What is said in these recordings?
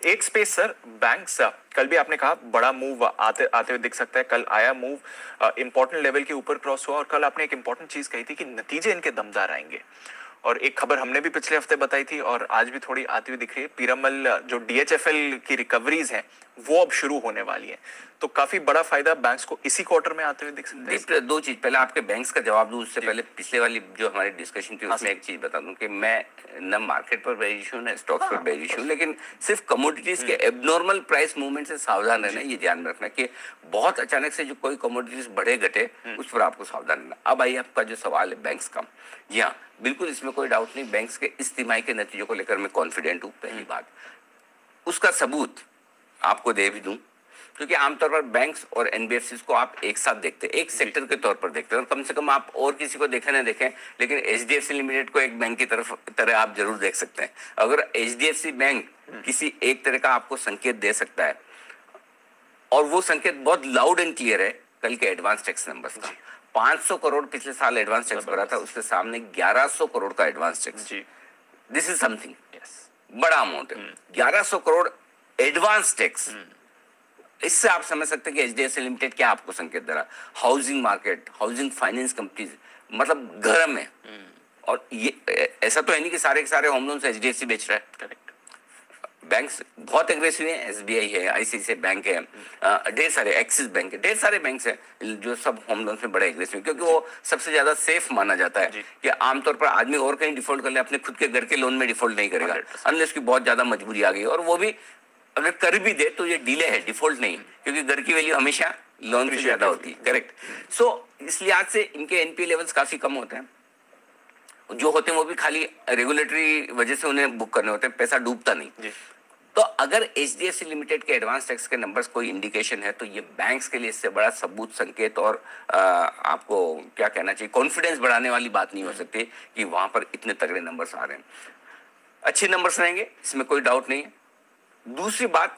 एक space sir, banks कल भी आपने कहा बड़ा मूव आते आते हुए दिख सकता है, कल आया मूव, इंपॉर्टेंट लेवल के ऊपर क्रॉस हुआ, और कल आपने एक इंपॉर्टेंट चीज कही थी कि नतीजे इनके दमदार आएंगे, और एक खबर हमने भी पिछले हफ्ते बताई थी और आज भी थोड़ी आती हुई दिख रही है, पीरामल जो डीएचएफएल की रिकवरीज हैं वो अब शुरू होने वाली हैं, तो काफी बड़ा फायदा बैंक्स को इसी क्वार्टर में आते हुए दिख सकता है। दो चीज, पहले आपके बैंक्स का जवाब दूं उससे पहले पिछले वाली जो हमारी डिस्कशन थी उसमें एक चीज बता दूं कि मैं न मार्केट पर बेरिश हूं न स्टॉक्स पर बेरिश हूं, लेकिन सिर्फ कमोडिटीज के एबनॉर्मल प्राइस मूवमेंट से सावधान रहना, ये ध्यान में रखना कि बहुत अचानक से जो कोई कमोडिटीज बढ़े घटे उस पर आपको सावधान रहना। अब आइए आपका जो सवाल है बैंक्स का, जी हाँ बिल्कुल इसमें कोई डाउट नहीं, बैंक्स के इस तिमाही के नतीजों को लेकर मैं कॉन्फिडेंट हूँ। पहली बात, उसका सबूत आपको दे भी दूं, क्योंकि आमतौर पर बैंक्स और एनबीएफसी को आप एक साथ देखते हैं, एक सेक्टर के तौर पर देखते हैं, और कम से कम आप और किसी को देखें ना देखें, लेकिन एचडीएफसी लिमिटेड को एक बैंक की तरह आप जरूर देख सकते हैं। अगर एचडीएफसी बैंक किसी एक तरह का आपको संकेत दे सकता है, और वो संकेत बहुत लाउड एंड क्लियर है कल के एडवांस टैक्स नंबर्स का, 500 करोड़ पिछले साल एडवांस टैक्स भरा था, उसके सामने 1100 करोड़ का advance tax, this is something, बड़ा अमाउंट है 1100 करोड़ एडवांस टैक्स। इससे आप समझ सकते हैं कि एचडीएफसी लिमिटेड क्या आपको संकेत दे रहा है। Housing market, housing finance companies मतलब गर्म है, और ये ऐसा तो है नहीं कि सारे के सारे होम लोन्स एचडीएफसी बेच रहा है, करेक्ट। बैंक्स बहुत एग्रेसिव हैं, एसबीआई है, आईसीआईसीआई बैंक है, ढेर सारे एक्सिस बैंक है, ढेर सारे बैंक्स हैं जो सब होम लोन्स में बड़े एग्रेसिव हैं, क्योंकि वो सबसे ज्यादा सेफ माना जाता है कि आमतौर पर आदमी और कहीं डिफॉल्ट कर ले, अपने खुद के घर के लोन में डिफॉल्ट नहीं करेगा अनलेस की बहुत ज्यादा मजबूरी आ गई, और वो भी अगर कर भी दे तो ये डिले है, डिफॉल्ट नहीं, क्योंकि घर की वैल्यू हमेशा लोन से ज्यादा होती है, करेक्ट। सो इस लिहाज से इनके एनपीए लेवल्स काफी कम होते हैं, जो होते हैं वो भी खाली रेगुलेटरी वजह से उन्हें बुक करने होते हैं, पैसा डूबता नहीं। तो अगर एचडीएफसी लिमिटेड के एडवांस टैक्स के नंबर्स कोई इंडिकेशन है, तो ये बैंक्स के लिए इससे बड़ा सबूत, संकेत और आपको क्या कहना चाहिए, कॉन्फिडेंस बढ़ाने वाली बात नहीं हो सकती कि वहां पर इतने तगड़े नंबर्स आ रहे हैं। अच्छे नंबर्स रहेंगे, इसमें कोई डाउट नहीं है। दूसरी बात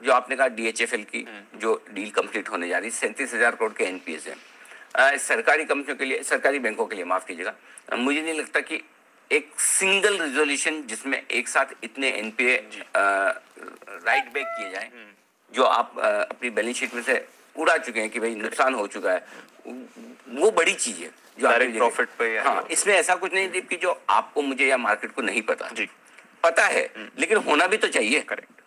जो आपने कहा डीएचएफएल की जो डील कंप्लीट होने जा रही है, 37,000 करोड़ के एनपीएस है सरकारी कंपनियों के लिए, सरकारी बैंकों के लिए, माफ कीजिएगा, मुझे नहीं लगता कि एक सिंगल रिजोल्यूशन जिसमें एक साथ इतने एनपीए राइट बैक किए जाएं, जो आप अपनी बैलेंस शीट में से उड़ा चुके हैं कि भाई नुकसान हो चुका है, वो बड़ी चीज है जो डायरेक्ट प्रॉफिट पे। हाँ, इसमें ऐसा कुछ नहीं दीप कि जो आपको, मुझे या मार्केट को नहीं पता, पता है लेकिन होना भी तो चाहिए, करेक्ट।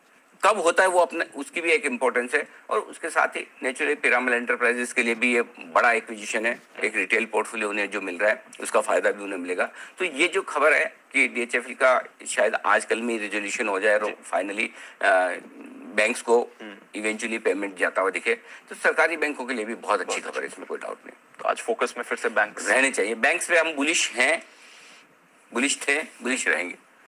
कब होता है वो अपने, उसकी भी एक इंपॉर्टेंस है, और उसके साथ ही नेचुरली पिरामल एंटरप्राइजेस के लिए भी ये बड़ा एक्विजिशन है, एक रिटेल पोर्टफोलियो उन्हें जो मिल रहा है उसका फायदा भी उन्हें मिलेगा। तो ये जो खबर है कि डीएचएफएल का शायद आज कल में रिजोल्यूशन हो जाए और फाइनली बैंक्स को इवेंचुअली पेमेंट जाता हुआ दिखे, तो सरकारी बैंकों के लिए भी बहुत अच्छी खबर है, इसमें कोई डाउट नहीं। तो आज फोकस में फिर से बैंक्स रहने चाहिए, बैंक्स पे हम बुलिश हैं, बुलिश थे, बुलिश रहेंगे।